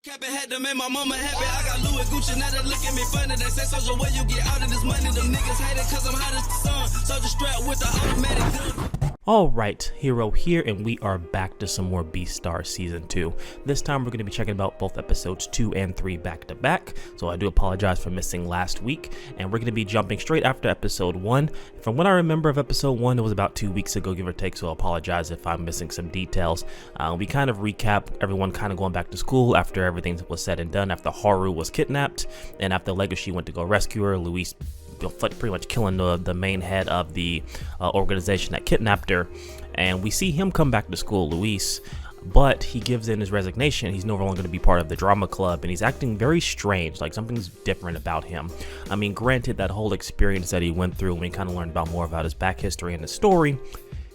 Had to make my mama happy. I got Louis Gucci, now they look at me funny. They say, Soldier, where you get out of this money? Them niggas hate it cause I'm hot as the sun. Soldier strapped with the automatic gun. Alright, Hero here, and we are back to some more BEASTARS Season 2. This time we're going to be checking out both episodes 2 and 3 back to back, so I do apologize for missing last week, and we're going to be jumping straight after episode 1. From what I remember of episode 1, it was about 2 weeks ago, give or take, so I apologize if I'm missing some details. We kind of recap everyone kind of going back to school after everything was said and done, after Haru was kidnapped, and after Legacy went to go rescue her. Luis pretty much killing the main head of the organization that kidnapped her, and we see him come back to school, Luis, but he gives in his resignation. He's no longer going to be part of the drama club, and he's acting very strange, like something's different about him. I mean, granted, that whole experience that he went through when he kind of learned about more about his back history and his story,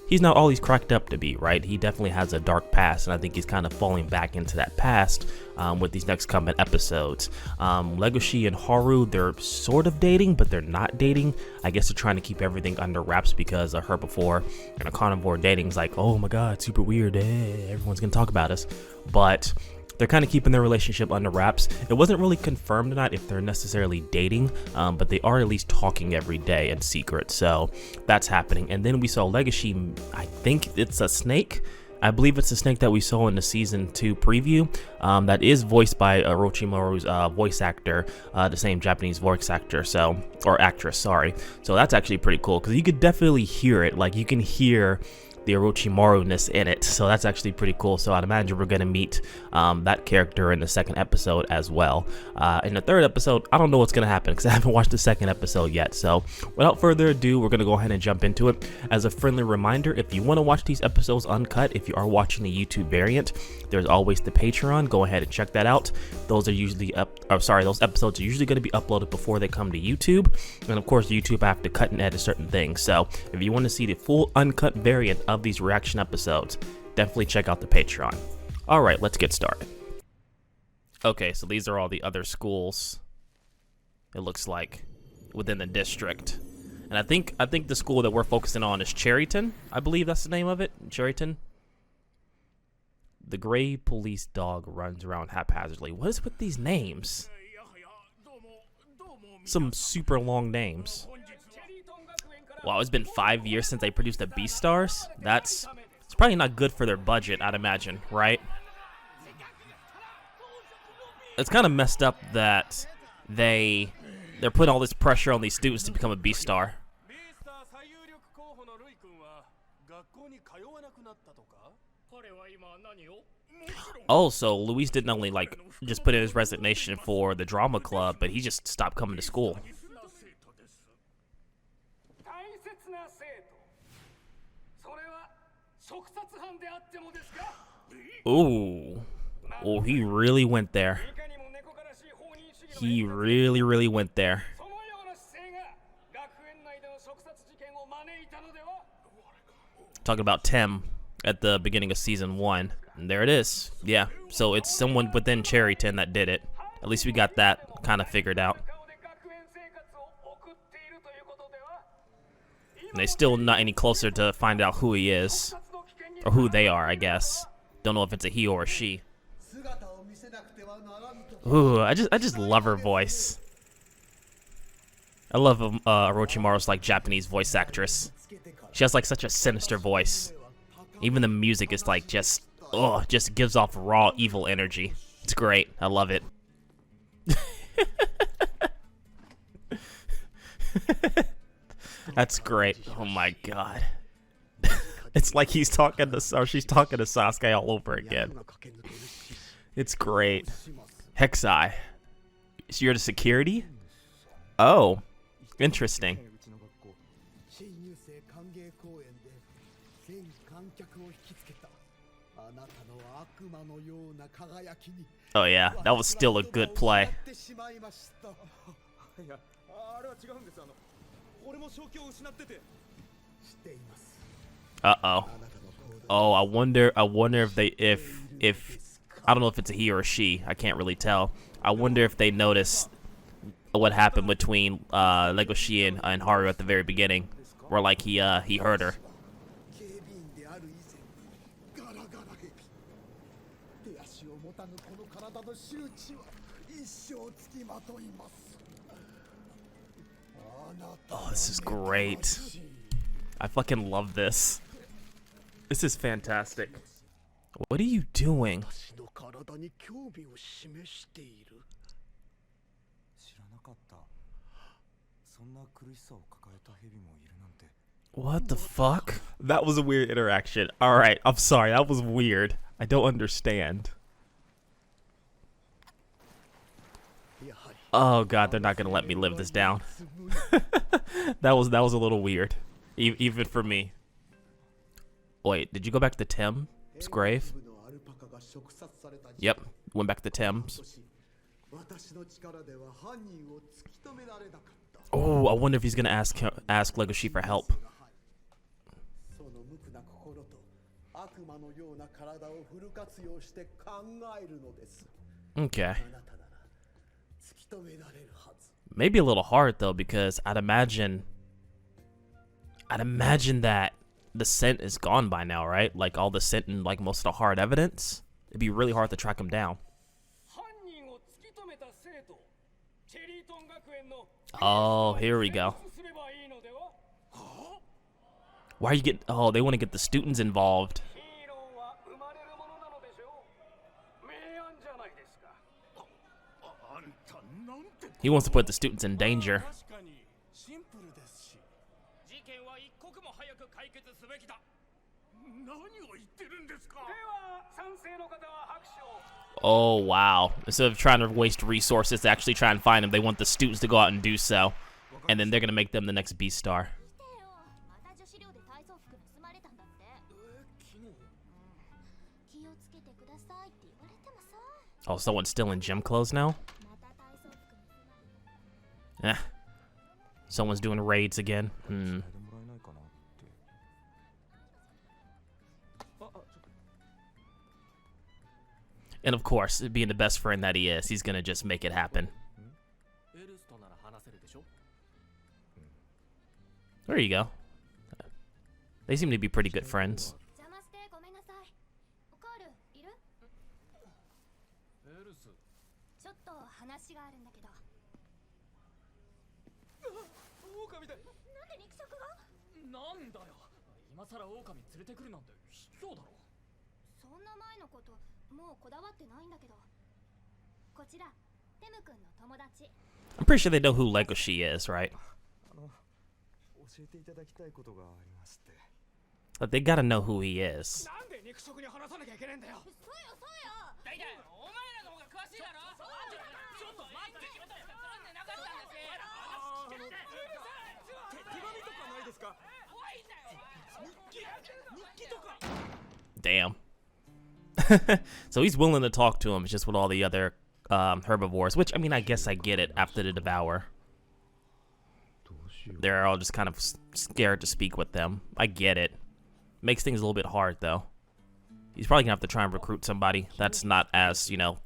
he's not all he's cracked up to be, right? He definitely has a dark past, and I think he's kind of falling back into that past with these next coming episodes. Legoshi and Haru, they're sort of dating, but they're not dating. I guess they're trying to keep everything under wraps because I heard before, in a carnivore dating is like, oh my god, super weird, everyone's gonna talk about us. But they're kind of keeping their relationship under wraps. It wasn't really confirmed or not if they're necessarily dating, but they are at least talking every day in secret, so that's happening. And then we saw Legacy, I think it's a snake. I believe it's a snake that we saw in the season 2 preview, that is voiced by Orochimaru's voice actor, the same Japanese voice actor, or actress, sorry. So that's actually pretty cool, because you could definitely hear it, like you can hear the Orochimaru-ness in it, so that's actually pretty cool. So I'd imagine we're going to meet that character in the second episode as well. In the third episode, I don't know what's going to happen because I haven't watched the second episode yet. So without further ado, we're going to go ahead and jump into it. As a friendly reminder, if you want to watch these episodes uncut, if you are watching the YouTube variant, there's always the Patreon. Go ahead and check that out. Those are usually those episodes are usually going to be uploaded before they come to YouTube. And of course, YouTube, I have to cut and edit certain things. So if you want to see the full uncut variant of these reaction episodes, definitely check out the Patreon. Alright, let's get started. Okay, so these are all the other schools, it looks like, within the district. And I think the school that we're focusing on is Cherryton. I believe that's the name of it, Cherryton. The gray police dog runs around haphazardly. What is with these names? Some super long names. Wow, it's been 5 years since they produced a BEASTARS. It's probably not good for their budget, I'd imagine, right? It's kind of messed up that they're putting all this pressure on these students to become a BEASTAR. Oh, so Luis didn't only just put in his resignation for the drama club, but he just stopped coming to school. Ooh. Oh, he really went there. He really went there. Talking about Tem at the beginning of season 1. And there it is. Yeah, so it's someone within Cherryton that did it. At least we got that kind of figured out. And they're still not any closer to find out who he is. Or who they are, I guess. Don't know if it's a he or a she. Ooh, I just love her voice. I love Orochimaru's Japanese voice actress. She has such a sinister voice. Even the music is just gives off raw evil energy. It's great. I love it. That's great. Oh my god. It's like he's talking to, or she's talking to Sasuke all over again. It's great. Hexai. So you're the security? Oh, interesting. Oh yeah, that was still a good play. Uh-oh. Oh, I wonder if I don't know if it's a he or a she. I can't really tell. I wonder if they noticed what happened between Legoshi and Haru at the very beginning, where he hurt her. Oh, this is great. I fucking love this. This is fantastic. What are you doing? What the fuck? That was a weird interaction. Alright, I'm sorry. That was weird. I don't understand. Oh god, they're not gonna let me live this down. that was a little weird. Even for me. Wait, did you go back to Tim's grave? Yep, went back to Tim's. Oh, I wonder if he's gonna ask Legoshi for help. Okay. Maybe a little hard though, because I'd imagine that the scent is gone by now, right? Like all the scent and like most of the hard evidence. It'd be really hard to track him down. Oh, here we go. Why are you getting... Oh, they want to get the students involved. He wants to put the students in danger. Oh, wow. Instead of trying to waste resources to actually try and find him, they want the students to go out and do so. And then they're going to make them the next Beast Star. Oh, someone's still in gym clothes now? Eh. Someone's doing raids again. And of course, being the best friend that he is, he's gonna just make it happen. There you go. They seem to be pretty good friends. I'm pretty sure they know who Legoshi is, right? But they gotta know who he is. Damn. So he's willing to talk to him, just with all the other herbivores, which, I mean, I guess I get it after the Devour. They're all just kind of scared to speak with them. I get it. Makes things a little bit hard, though. He's probably gonna have to try and recruit somebody that's not as, you know,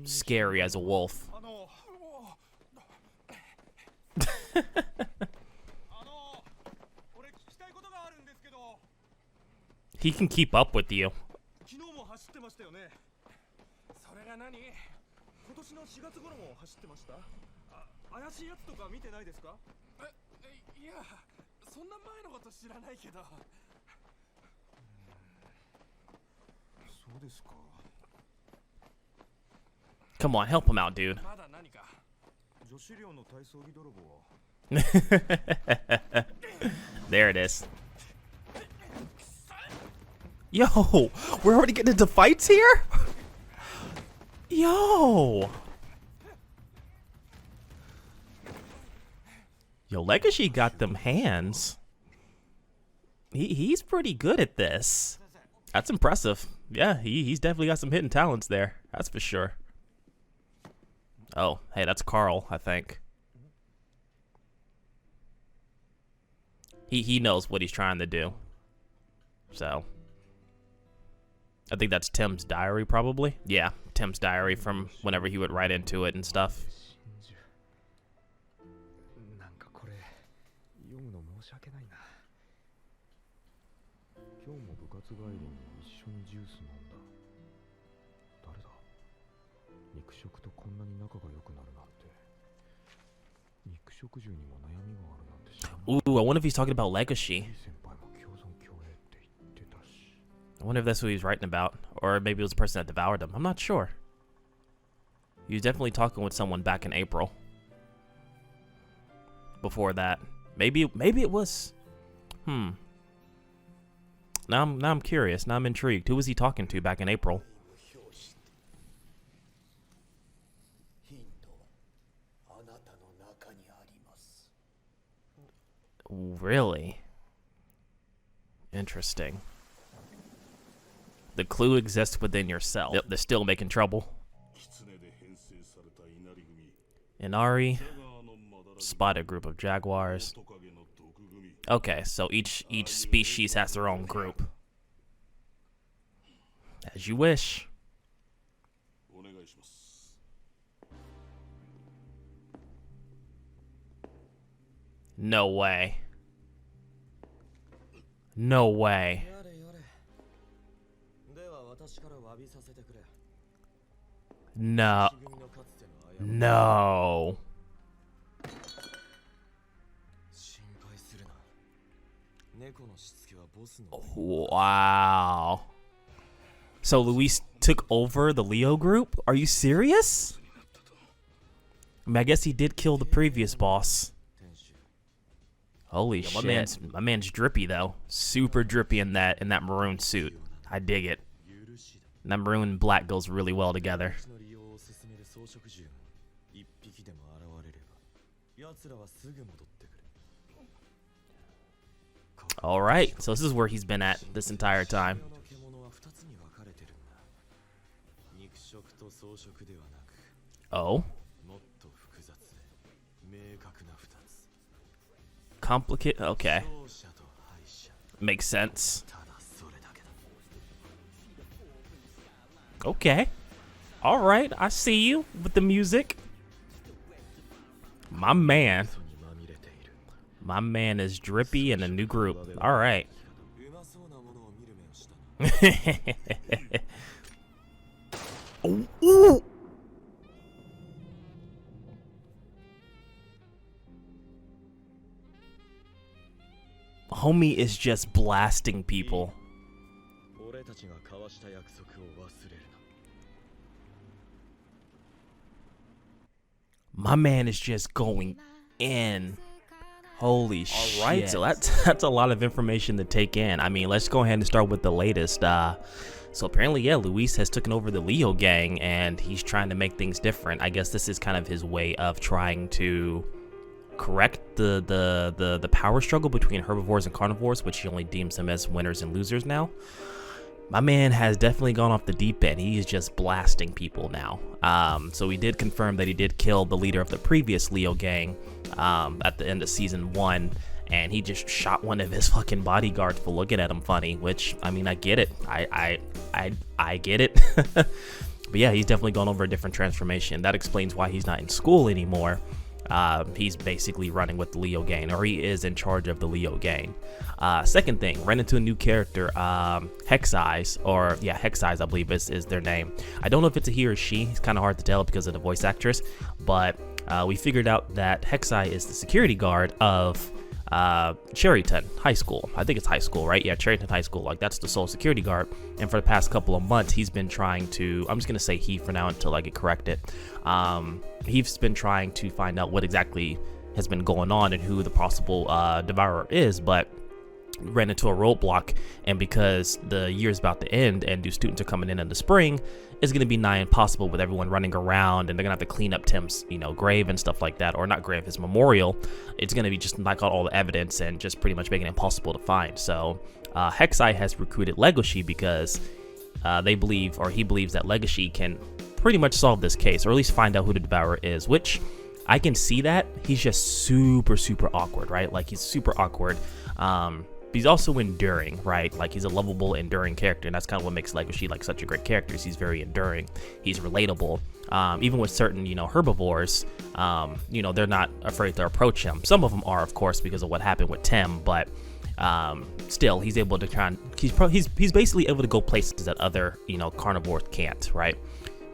scary as a wolf. He can keep up with you. Come on, help him out, dude. There it is. Yo, we're already getting into fights here? Yo, Legacy got them hands. He's pretty good at this. That's impressive. Yeah, he's definitely got some hidden talents there. That's for sure. Oh, hey, that's Carl, I think. He knows what he's trying to do. So, I think that's Tim's diary, probably. Yeah, Tim's diary from whenever he would write into it and stuff. Ooh, I wonder if he's talking about Legacy. I wonder if that's what he's writing about. Or maybe it was the person that devoured them. I'm not sure. He was definitely talking with someone back in April. Before that. Maybe it was... Now I'm curious. Now I'm intrigued. Who was he talking to back in April? Really? Interesting. The clue exists within yourself. Yep, they're still making trouble. Inari. Spotted group of jaguars. Okay, so each species has their own group. As you wish. No way. No way. No. No. Wow. So Luis took over the Leo group? Are you serious? I mean, I guess he did kill the previous boss. Holy shit. My man's drippy though. Super drippy in that maroon suit. I dig it. And that maroon and black goes really well together. Alright, so this is where he's been at this entire time. Oh. Complicated. Okay. Makes sense. Okay. Alright, I see you with the music. My man. My man is drippy in a new group. Alright. Oh, ooh. Homie is just blasting people. My man is just going in. Holy shit. Alright, so that's a lot of information to take in. I mean, let's go ahead and start with the latest. So apparently, yeah, Luis has taken over the Leo gang and he's trying to make things different. I guess this is kind of his way of trying to correct the power struggle between herbivores and carnivores, which he only deems them as winners and losers now. My man has definitely gone off the deep end. He is just blasting people now. So we did confirm that he did kill the leader of the previous Leo gang at the end of season 1, and he just shot one of his fucking bodyguards for looking at him funny, which, I mean, I get it. I get it. But yeah, he's definitely gone over a different transformation. That explains why he's not in school anymore. He's basically running with the Leo gang, or he is in charge of the Leo gang. Second thing, ran into a new character, Hex Eyes, or yeah, Hex Eyes, I believe is their name. I don't know if it's a he or she. It's kind of hard to tell because of the voice actress, but we figured out that Hex Eye is the security guard of Cherryton High School. I think it's high school, right? Yeah, Cherryton High School. Like, that's the sole security guard. And for the past couple of months, he's been trying to, I'm just going to say he for now until I get corrected. He's been trying to find out what exactly has been going on and who the possible devourer is, but ran into a roadblock, and because the year's about to end and new students are coming in the spring, it's going to be nigh impossible with everyone running around, and they're going to have to clean up Tim's, grave and stuff like that, or not grave, his memorial. It's going to be just knock out all the evidence and just pretty much make it impossible to find. So Hexai has recruited Legacy because they believe, or he believes, that Legacy can pretty much solve this case, or at least find out who the devourer is, which I can see that. He's just super awkward, right? Like, he's super awkward. He's also enduring, right? Like, he's a lovable, enduring character, and that's kind of what makes Legacy like such a great character. He's very enduring. He's relatable. Even with certain, herbivores, they're not afraid to approach him. Some of them are, of course, because of what happened with Tim, but still, he's able to he's basically able to go places that other, carnivores can't, right?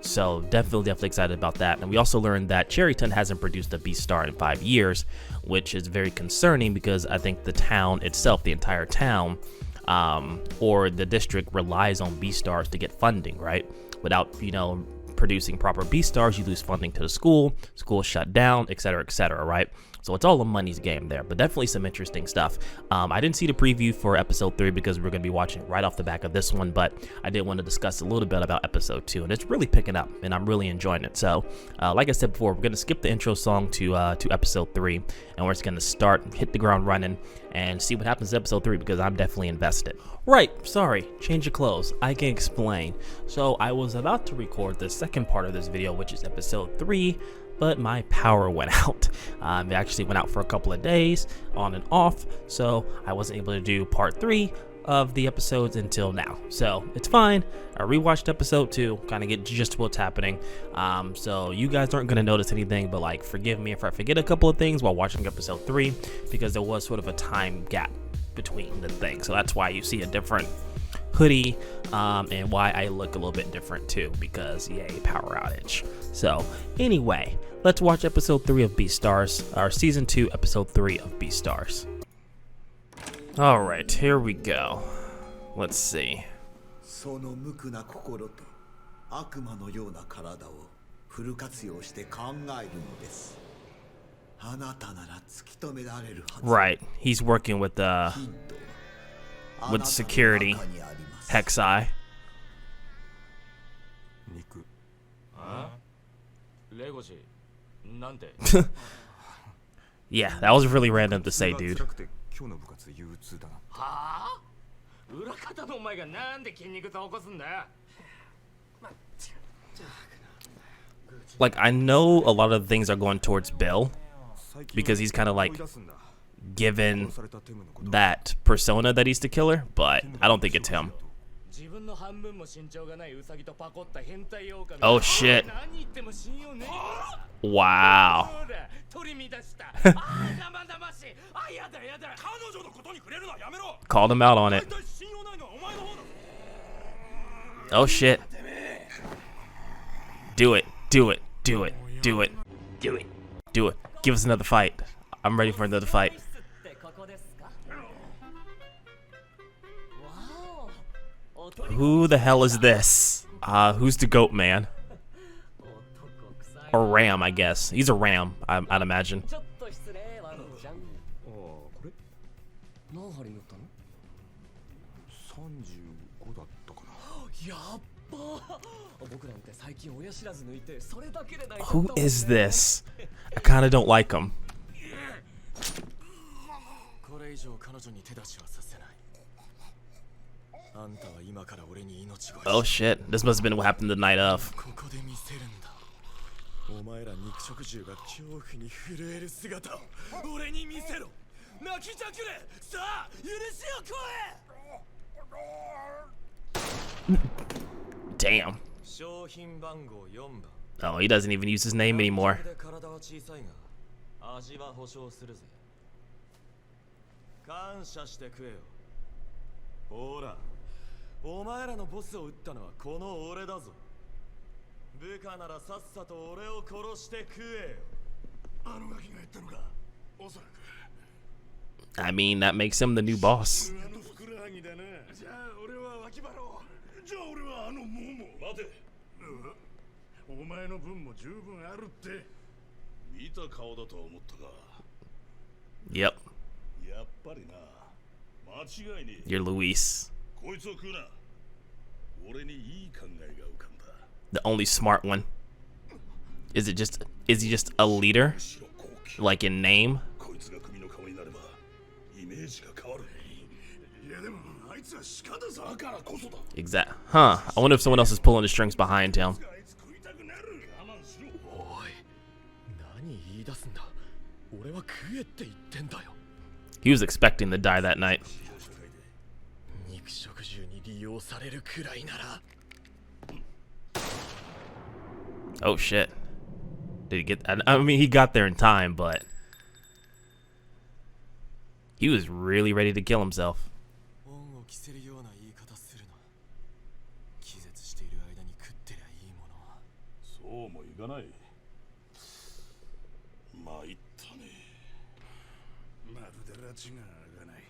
So definitely excited about that. And we also learned that Cherryton hasn't produced a Beastar in 5 years, which is very concerning because I think the town itself, the entire town, or the district relies on Beastars to get funding, right? Without, producing proper Beastars, you lose funding to the school shut down, etc., right? So it's all a money's game there, but definitely some interesting stuff. I didn't see the preview for episode 3 because we're going to be watching right off the back of this one, but I did want to discuss a little bit about episode 2, and it's really picking up, and I'm really enjoying it. So, like I said before, we're going to skip the intro song to episode 3, and we're just going to hit the ground running, and see what happens to episode 3 because I'm definitely invested. Right, sorry, change of clothes. I can explain. So I was about to record the second part of this video, which is episode 3, but my power went out. It actually went out for a couple of days, on and off, so I wasn't able to do part 3 of the episodes until now. So it's fine. I rewatched episode 2, kind of get just what's happening. So you guys aren't gonna notice anything, but like, forgive me if I forget a couple of things while watching episode 3, because there was sort of a time gap between the things. So that's why you see a different hoodie, and why I look a little bit different too, because yay, power outage. So anyway, let's watch episode 3 of BEASTARS, our season 2 episode 3 of BEASTARS. All right, here we go. Let's see. その無垢な心と悪魔のような体をフル活用して考えるのです。あなたなら突き止められるはず。Right, he's working with security, Hexai. Yeah, that was really random to say, dude. Like, I know a lot of things are going towards Bill, because he's kind of like given that persona that he's the killer, but I don't think it's him. Oh shit. Wow. Called him out on it. Oh shit. Do it. Do it. Do it. Do it. Do it. Do it. Give us another fight. I'm ready for another fight. Who the hell is this? Who's the goat man? Or ram, I guess. He's a ram, I'd imagine. Who is this? I kind of don't like him. Oh shit, this must have been what happened the night of. Damn. Oh, he doesn't even use his name anymore. I mean, that makes him the new boss. Yep. You're Luis. The only smart one. Is he just a leader? Like in name? Exact. Huh. I wonder if someone else is pulling the strings behind him. He was expecting to die that night. Oh shit. Did he get... I mean, he got there in time, but... he was really ready to kill himself. かない。参ったね。まるで拉致が開かない。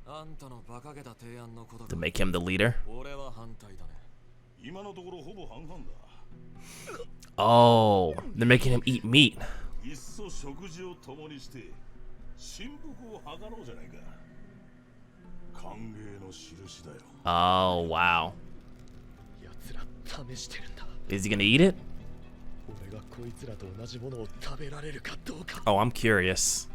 あんたの馬鹿げた提案のこと To make him the leader. 俺は反対だね。今のところほぼ半々だ。Oh, they're making him eat meat. いっそ食事を共にして親睦を図ろうじゃないか。歓迎の印だよ。Oh, wow. Is he gonna eat it? Oh, I'm curious.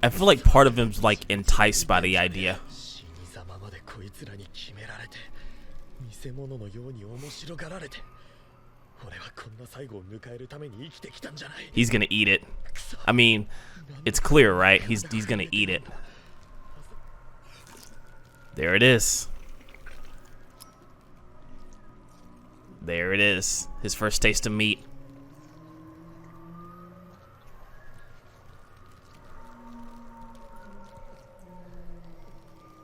I feel like part of him's like enticed by the idea. He's gonna eat it. I mean, it's clear, right? He's gonna eat it. There it is. There it is. His first taste of meat.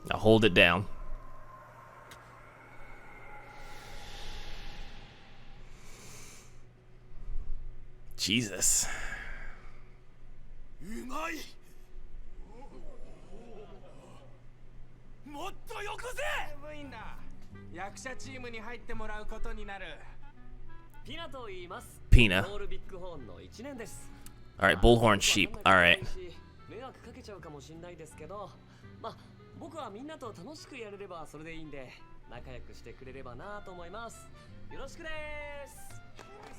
Now hold it down. Jesus. うまい。もっとよくぜ。部員だ。役者チームに入ってもらうことになる。ピナと言います。 Pina. ボールビッグホーンの1年です。 Alright, bullhorn sheep. Alright. 迷惑かけちゃうかもしんないですけど、まあ僕はみんなと楽しくやれればそれでいいんで、仲良くしてくれればなと思います。よろしくです。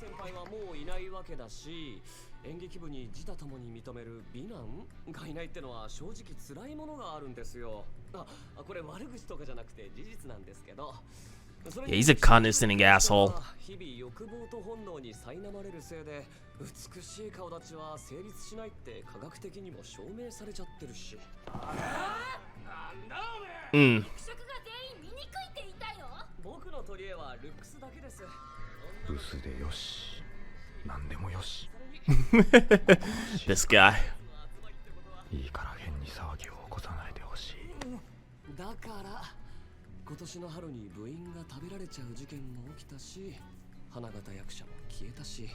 先輩はもういないわけだし、演劇部に自他ともに認める美男がいないってのは正直辛いものがあるんですよ。これ悪口とかじゃなくて事実なんですけど。Yeah, he's a condescending asshole. 日々欲望と本能に苛まれるせいで美しい顔立ちは成立しないって科学的にも証明されちゃってるし。なんだおめえ。肉食が全員醜いって言いたいの？僕の取り柄はルックスだけです。ブスでよし、なんでもよし。This guy. いいから変に騒ぎを起こさないでほしい。だから今年の春に部員が食べられちゃう事件も起きたし、花形役者も消えたし、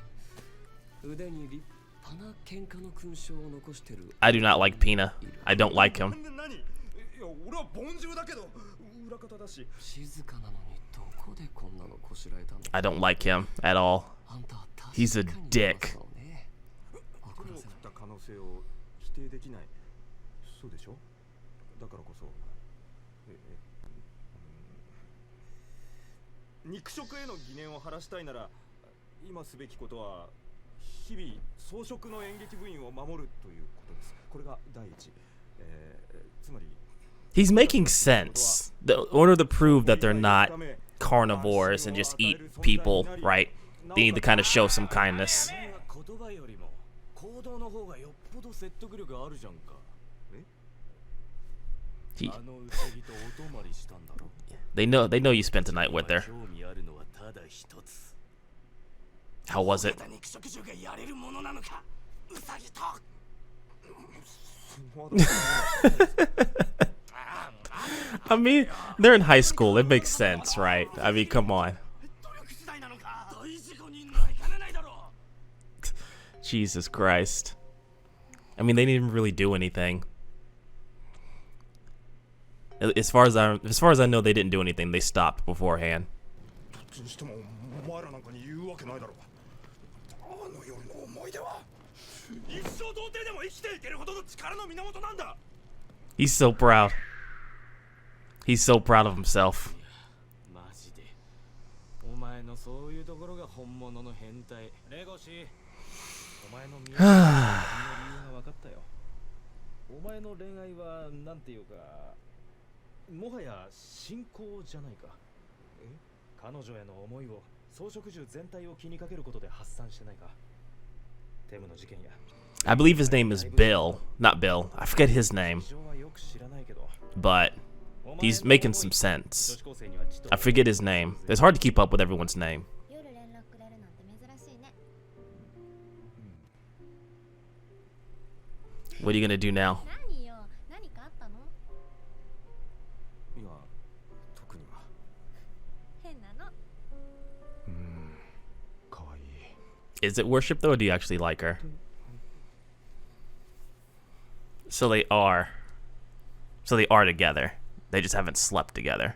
腕に立派な喧嘩の勲章を残してる。 I do not like Pina. I don't like him. 俺は凡人だけど裏方だし。静かなのにどこでこんなのこしらえたんだ。 I don't like him at all. He's a dick. 僕の送った可能性を否定できない。そうでしょ？だからこそ。肉食への疑念を晴らしたいなら、今すべきことは日々装飾の演劇部員を守るということです。これが第一。つまり He's making sense. In order to prove that they're not carnivores and just eat people, right? They need to kind of show some kindness. They know you spent the night with her. How was it? I mean, they're in high school. It makes sense, right? I mean, come on. Jesus Christ. I mean, they didn't even really do anything. As far as I know, they didn't do anything. They stopped beforehand. He's so proud. He's so proud of himself. I believe his name is Bill. Not Bill. I forget his name. But he's making some sense. I forget his name. It's hard to keep up with everyone's name. What are you gonna do now? Is it worship though, or do you actually like her? So they are together. They just haven't slept together.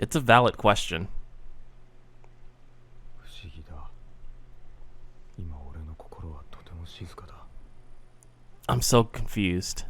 It's a valid question. I'm so confused.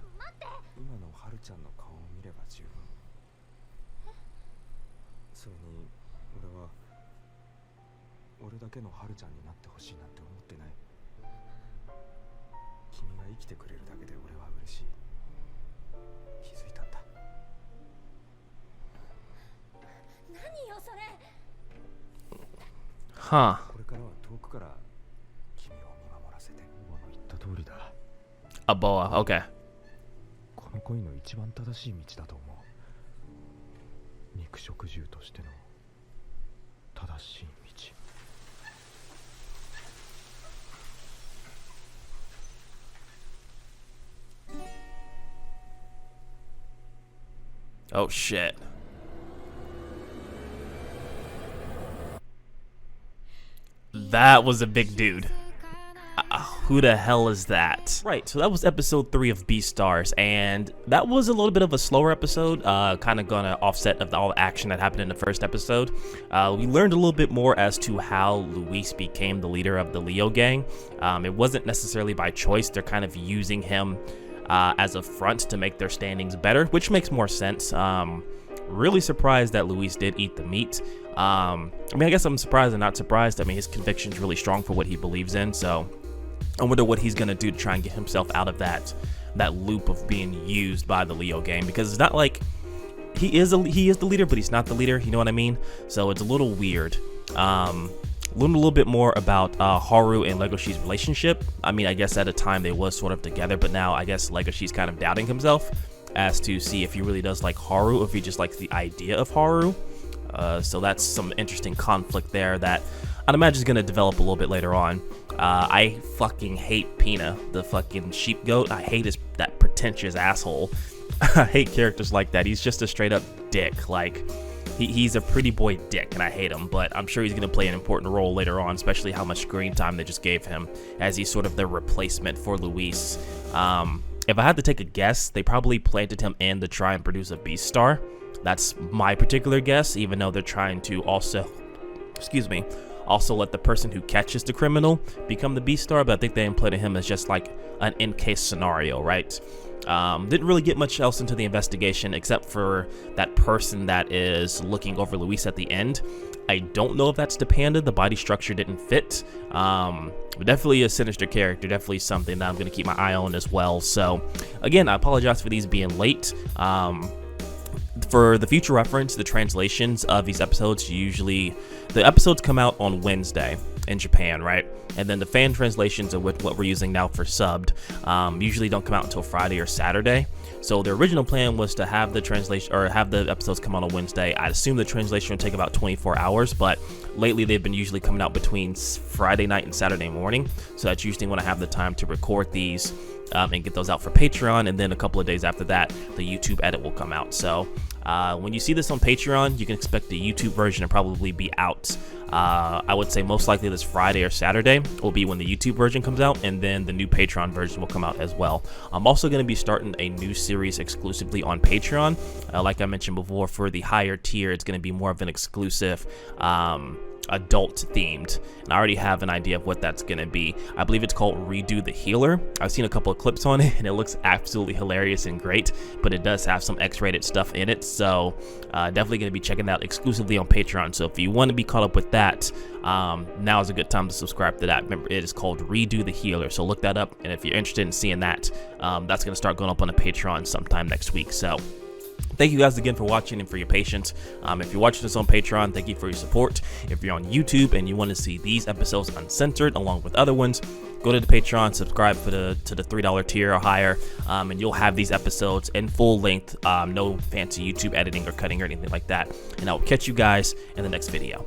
Huh. A boa, okay. Oh shit. That was a big dude. Who the hell is that? Right, so that was episode 3 of BEASTARS, and that was a little bit of a slower episode, kind of gonna offset of all the action that happened in the first episode. We learned a little bit more as to how Luis became the leader of the Leo gang. It wasn't necessarily by choice. They're kind of using him as a front to make their standings better, which makes more sense. Really surprised that Luis did eat the meat. I mean, I guess I'm surprised and not surprised. I mean, his conviction's really strong for what he believes in, so I wonder what he's gonna do to try and get himself out of that loop of being used by the Leo gang, because it's not like he is the leader, but he's not the leader, you know what I mean? So it's a little weird. Learn a little bit more about Haru and Legoshi's relationship. I mean, I guess at a time they was sort of together, but now I guess Legoshi's kind of doubting himself as to see if he really does like Haru, or if he just likes the idea of Haru. So that's some interesting conflict there that I'd imagine is going to develop a little bit later on. I fucking hate Pina, the fucking sheep goat. I hate that pretentious asshole. I hate characters like that. He's just a straight up dick. Like, he's a pretty boy dick, and I hate him, but I'm sure he's going to play an important role later on, especially how much screen time they just gave him, as he's sort of the replacement for Luis. If I had to take a guess, they probably planted him in to try and produce a Beastar. That's my particular guess, even though they're trying to also let the person who catches the criminal become the Beastar, but I think they implanted him as just like an in-case scenario, right? Didn't really get much else into the investigation except for that person that is looking over Luis at the end. I don't know if that's the panda. The body structure didn't fit. But definitely a sinister character, definitely something that I'm going to keep my eye on as well. So again, I apologize for these being late. For the future reference, the translations of these episodes, the episodes come out on Wednesday in Japan, right? And then the fan translations of what we're using now for subbed usually don't come out until Friday or Saturday. So the original plan was to have the translation, or have the episodes come out on Wednesday. I'd assume the translation would take about 24 hours, but lately they've been usually coming out between Friday night and Saturday morning. So that's usually when I have the time to record these and get those out for Patreon, and then a couple of days after that, the YouTube edit will come out. So when you see this on Patreon, you can expect the YouTube version to probably be out. I would say most likely this Friday or Saturday will be when the YouTube version comes out, and then the new Patreon version will come out as well. I'm also going to be starting a new series exclusively on Patreon. Like I mentioned before, for the higher tier, it's going to be more of an exclusive adult themed, and I already have an idea of what that's gonna be. I believe it's called Redo the Healer. I've seen a couple of clips on it and it looks absolutely hilarious and great, but it does have some X-rated stuff in it, so definitely gonna be checking that exclusively on Patreon. So if you want to be caught up with that, now is a good time to subscribe to that. Remember, it is called Redo the Healer, so look that up, and if you're interested in seeing that, that's gonna start going up on a Patreon sometime next week. So Thank you guys again for watching and for your patience. If you're watching this on Patreon, thank you for your support. If you're on YouTube and you want to see these episodes uncensored along with other ones, go to the Patreon, subscribe to the $3 tier or higher, and you'll have these episodes in full length, no fancy YouTube editing or cutting or anything like that. And I will catch you guys in the next video.